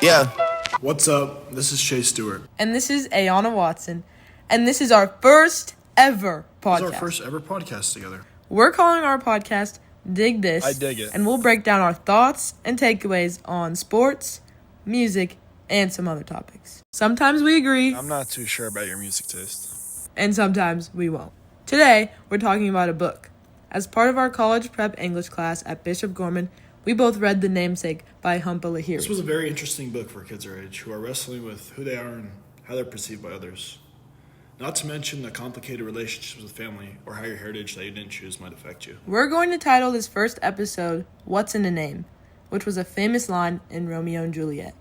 Yeah. What's up? This is Stewart. And this is Ayanna Watson. And this is our first ever podcast. This is our first ever podcast together. We're calling our podcast Dig This. I dig it. And we'll break down our thoughts and takeaways on sports, music, and some other topics. Sometimes we agree. I'm not too sure about your music taste. And sometimes we won't. Today, we're talking about a book. As part of our college prep English class at Bishop Gorman, we both read The Namesake by Humpa Lahiri. This was a very interesting book for kids our age who are wrestling with who they are and how they're perceived by others. Not to mention the complicated relationships with family or how your heritage that you didn't choose might affect you. We're going to title this first episode, What's in a Name? Which was a famous line in Romeo and Juliet.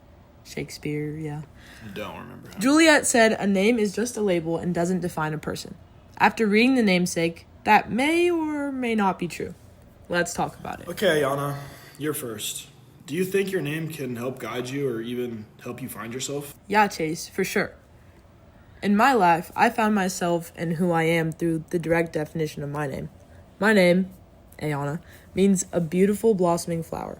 Shakespeare, yeah. I don't remember how. Juliet said a name is just a label and doesn't define a person. After reading The Namesake, that may or may not be true. Let's talk about it. Okay, Ayanna, you're first. Do you think your name can help guide you or even help you find yourself? Yeah, Chase, for sure. In my life, I found myself and who I am through the direct definition of my name. My name, Ayanna, means a beautiful blossoming flower.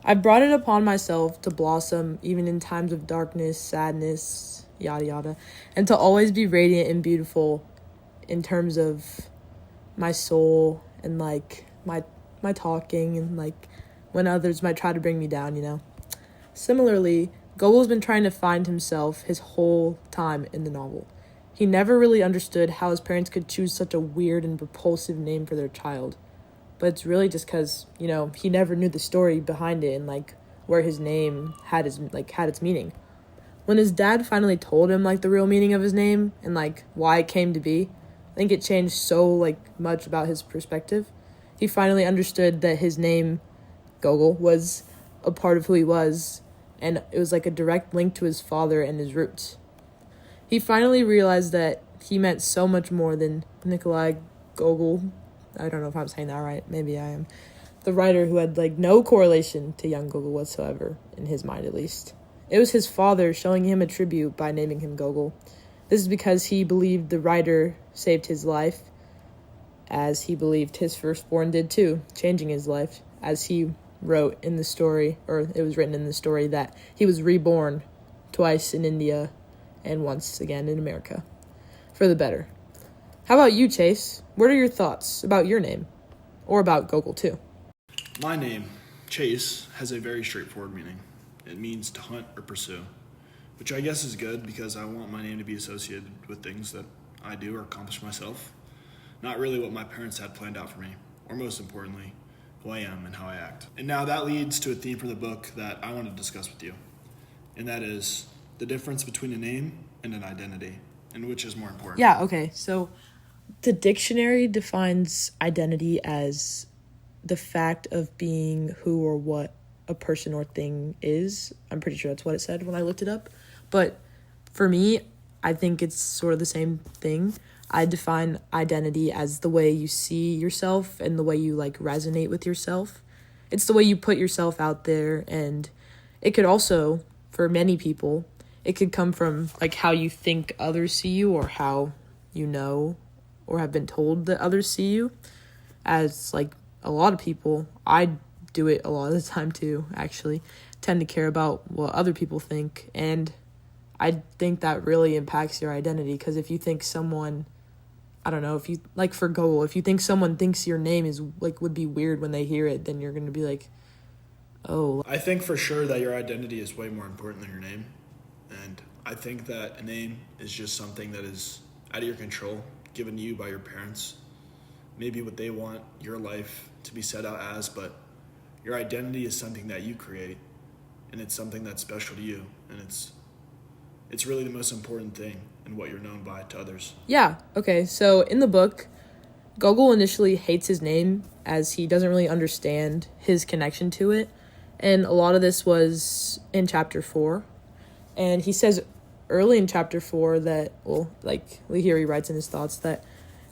I brought it upon myself to blossom even in times of darkness, sadness, yada yada, and to always be radiant and beautiful in terms of my soul and like my talking and like when others might try to bring me down, you know. Similarly, Gogol's been trying to find himself his whole time in the novel. He never really understood how his parents could choose such a weird and repulsive name for their child. But it's really just because, you know, he never knew the story behind it and, like, where his name had its meaning. When his dad finally told him, like, the real meaning of his name and, like, why it came to be, I think it changed so, like, much about his perspective. He finally understood that his name, Gogol, was a part of who he was, and it was like a direct link to his father and his roots. He finally realized that he meant so much more than Nikolai Gogol. I don't know if I'm saying that right. Maybe I am. The writer who had like no correlation to young Gogol whatsoever, in his mind at least. It was his father showing him a tribute by naming him Gogol. This is because he believed the writer saved his life, as he believed his firstborn did too, changing his life, as he wrote in the story, or it was written in the story, that he was reborn twice in India and once again in America for the better. How about you, Chase? What are your thoughts about your name? Or about Gogol too? My name, Chase, has a very straightforward meaning. It means to hunt or pursue, which I guess is good because I want my name to be associated with things that I do or accomplish myself, not really what my parents had planned out for me, or most importantly, who I am and how I act. And now that leads to a theme for the book that I want to discuss with you, and that is the difference between a name and an identity, and which is more important. Yeah, okay. So the dictionary defines identity as the fact of being who or what a person or thing is. I'm pretty sure that's what it said when I looked it up. But for me, I think it's sort of the same thing. I define identity as the way you see yourself and the way you like resonate with yourself. It's the way you put yourself out there, and it could also, for many people, it could come from like how you think others see you or how you know or have been told that others see you. As like a lot of people, I do it a lot of the time too, actually, tend to care about what other people think, and I think that really impacts your identity, because if you think someone, I don't know, if you, like for Gogol, if you think someone thinks your name is, like, would be weird when they hear it, then you're going to be like, oh. I think for sure that your identity is way more important than your name. And I think that a name is just something that is out of your control, given to you by your parents. Maybe what they want your life to be set out as, but your identity is something that you create, and it's something that's special to you, and it's really the most important thing in what you're known by to others. Yeah, okay, so in the book, Gogol initially hates his name as he doesn't really understand his connection to it, and a lot of this was in chapter 4, and he says early in chapter 4 that, well, like Lahiri writes in his thoughts, that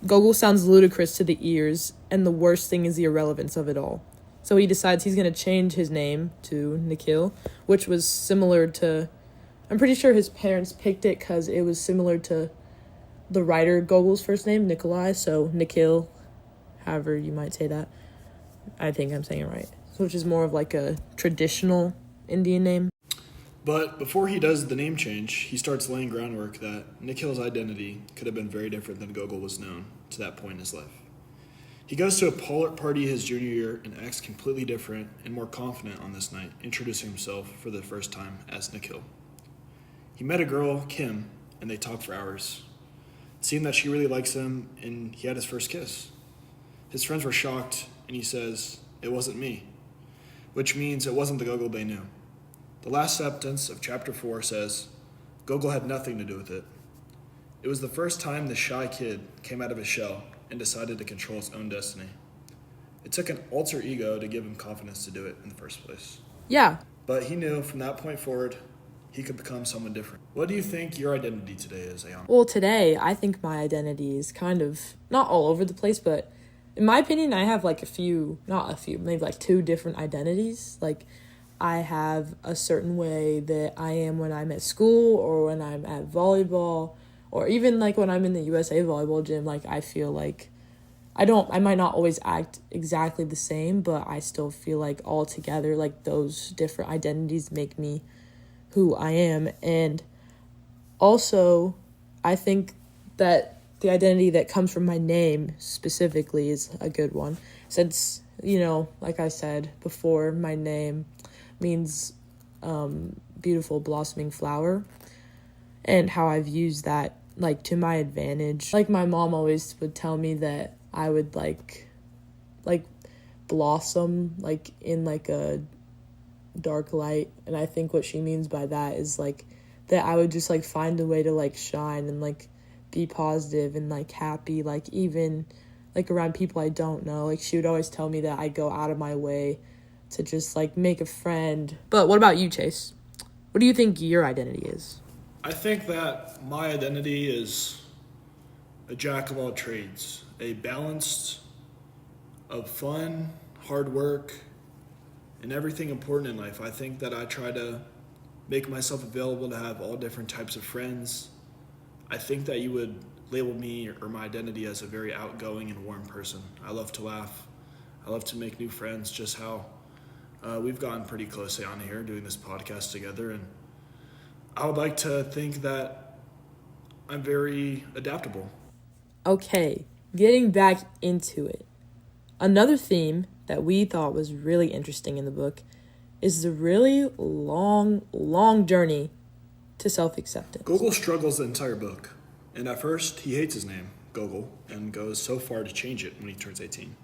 Gogol sounds ludicrous to the ears, and the worst thing is the irrelevance of it all. So he decides he's going to change his name to Nikhil, which was similar to, I'm pretty sure his parents picked it because it was similar to the writer Gogol's first name, Nikolai, so Nikhil, however you might say that. I think I'm saying it right. Which is more of like a traditional Indian name. But before he does the name change, he starts laying groundwork that Nick Hill's identity could have been very different than Gogol was known to that point in his life. He goes to a party his junior year and acts completely different and more confident on this night, introducing himself for the first time as Nick Hill. He met a girl, Kim, and they talked for hours. It seemed that she really likes him, and he had his first kiss. His friends were shocked, and he says, "It wasn't me," which means it wasn't the Gogol they knew. The last sentence of chapter 4 says, Gogol had nothing to do with it. It was the first time the shy kid came out of his shell and decided to control his own destiny. It took an alter ego to give him confidence to do it in the first place. Yeah. But he knew from that point forward, he could become someone different. What do you think your identity today is, Ayanna? Well, today, I think my identity is kind of not all over the place, but in my opinion, I have like maybe like 2 different identities. Like, I have a certain way that I am when I'm at school or when I'm at volleyball or even like when I'm in the USA volleyball gym. Like, I feel like I might not always act exactly the same, but I still feel like all together, like those different identities make me who I am. And also, I think that the identity that comes from my name specifically is a good one. Since, like I said before, my name means beautiful blossoming flower, and how I've used that like to my advantage. Like, my mom always would tell me that I would like blossom like in like a dark light, and I think what she means by that is like that I would just like find a way to like shine and like be positive and like happy, like even like around people I don't know. Like, she would always tell me that I go out of my way to just like make a friend. But what about you, Chase? What do you think your identity is? I think that my identity is a jack of all trades, a balance of fun, hard work, and everything important in life. I think that I try to make myself available to have all different types of friends. I think that you would label me or my identity as a very outgoing and warm person. I love to laugh. I love to make new friends, just how we've gotten pretty close on here doing this podcast together. And I would like to think that I'm very adaptable. Okay, getting back into it. Another theme that we thought was really interesting in the book is the really long journey to self-acceptance. Gogol struggles the entire book. And at first, he hates his name, Gogol, and goes so far to change it when he turns 18.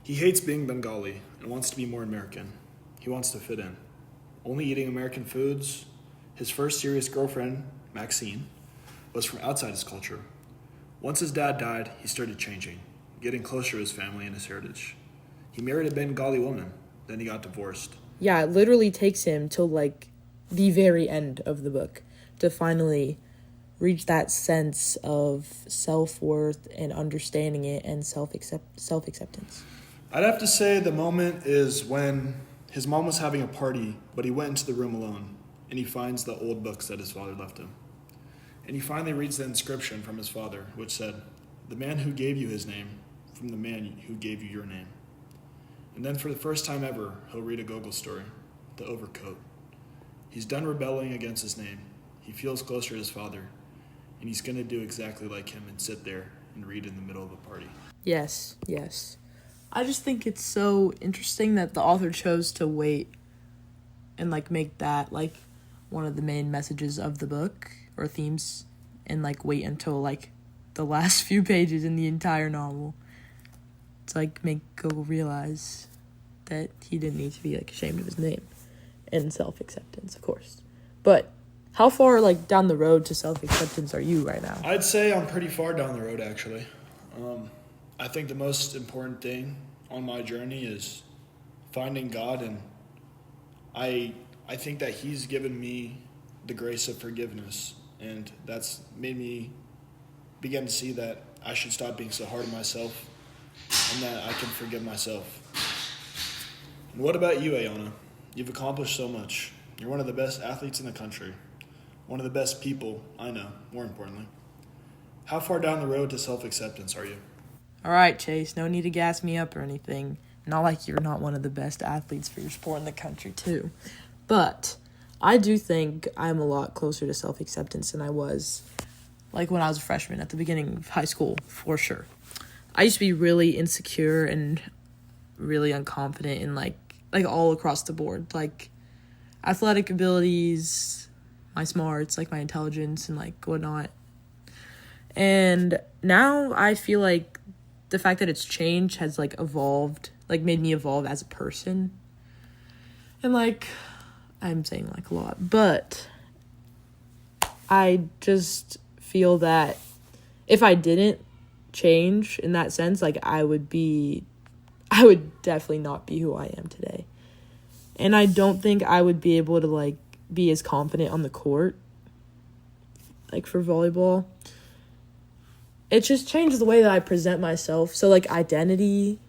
He hates being Bengali and wants to be more American. He wants to fit in. Only eating American foods. His first serious girlfriend, Maxine, was from outside his culture. Once his dad died, he started changing, getting closer to his family and his heritage. He married a Bengali woman, then he got divorced. Yeah, it literally takes him till like the very end of the book to finally reach that sense of self-worth and understanding it and self-acceptance. I'd have to say the moment is when his mom was having a party, but he went into the room alone, and he finds the old books that his father left him. And he finally reads the inscription from his father, which said, "The man who gave you his name, from the man who gave you your name." And then for the first time ever, he'll read a Gogol story, The Overcoat. He's done rebelling against his name. He feels closer to his father, and he's going to do exactly like him and sit there and read in the middle of a party. Yes. I just think it's so interesting that the author chose to wait and like make that like one of the main messages of the book or themes, and like wait until like the last few pages in the entire novel to like make Gogol realize that he didn't need to be like ashamed of his name and self-acceptance, of course. But how far like down the road to self-acceptance are you right now? I'd say I'm pretty far down the road, actually. I think the most important thing on my journey is finding God, and I think that He's given me the grace of forgiveness, and that's made me begin to see that I should stop being so hard on myself and that I can forgive myself. And what about you, Ayanna? You've accomplished so much. You're one of the best athletes in the country, one of the best people I know, more importantly. How far down the road to self-acceptance are you? All right, Chase, no need to gas me up or anything. Not like you're not one of the best athletes for your sport in the country, too. But I do think I'm a lot closer to self-acceptance than I was, like, when I was a freshman at the beginning of high school, for sure. I used to be really insecure and really unconfident in, like all across the board. Like, athletic abilities, my smarts, like, my intelligence and, like, whatnot. And now I feel like the fact that it's changed has, like, evolved, like, made me evolve as a person. And, like, I'm saying, like, a lot, but I just feel that if I didn't change in that sense, like, I would definitely not be who I am today. And I don't think I would be able to, like, be as confident on the court, like, for volleyball. It just changed the way that I present myself. So, like, identity,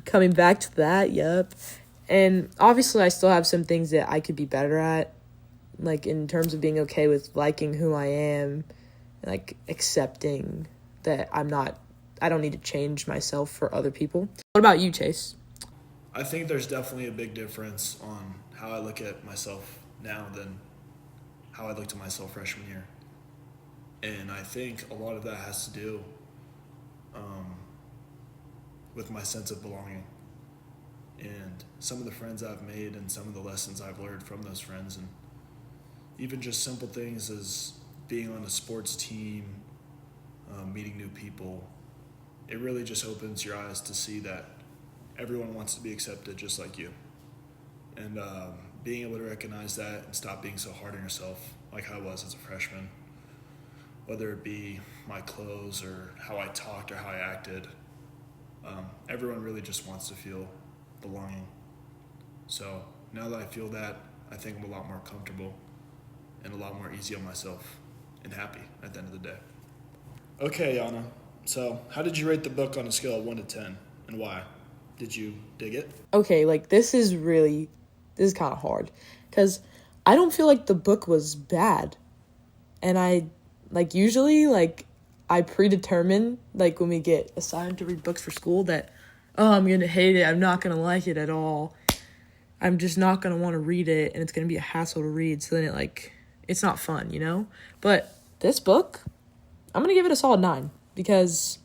coming back to that, yep. And obviously I still have some things that I could be better at, like, in terms of being okay with liking who I am, like, accepting that I don't need to change myself for other people. What about you, Chase? I think there's definitely a big difference on how I look at myself now than how I looked at myself freshman year. And I think a lot of that has to do with my sense of belonging and some of the friends I've made and some of the lessons I've learned from those friends, and even just simple things as being on a sports team, meeting new people. It really just opens your eyes to see that everyone wants to be accepted just like you. And being able to recognize that and stop being so hard on yourself like I was as a freshman, whether it be my clothes or how I talked or how I acted, everyone really just wants to feel belonging. So now that I feel that, I think I'm a lot more comfortable and a lot more easy on myself and happy at the end of the day. Okay, Ayanna, so how did you rate the book on a scale of 1 to 10 and why? Did you dig it? Okay, like, this is kind of hard because I don't feel like the book was bad. And I, like, usually, like, I predetermine, like, when we get assigned to read books for school that, oh, I'm going to hate it. I'm not going to like it at all. I'm just not going to want to read it, and it's going to be a hassle to read. So then it's not fun, you know? But this book, I'm going to give it a solid 9 because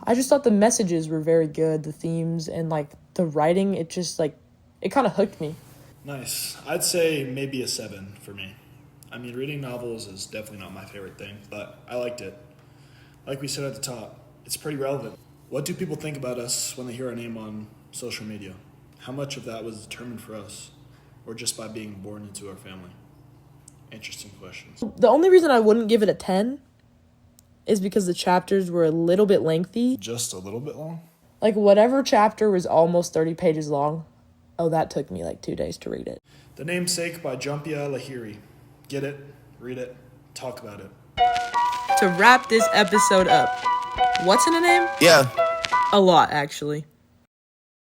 I just thought the messages were very good, the themes, and, like, the writing, it just, like, it kind of hooked me. Nice. I'd say maybe a 7 for me. I mean, reading novels is definitely not my favorite thing, but I liked it. Like we said at the top, it's pretty relevant. What do people think about us when they hear our name on social media? How much of that was determined for us, or just by being born into our family? Interesting questions. The only reason I wouldn't give it a 10 is because the chapters were a little bit lengthy. Just a little bit long? Like, whatever chapter was almost 30 pages long, that took me, like, 2 days to read it. The Namesake by Jumpia Lahiri. Get it, read it, talk about it. To wrap this episode up, what's in a name? Yeah. A lot, actually.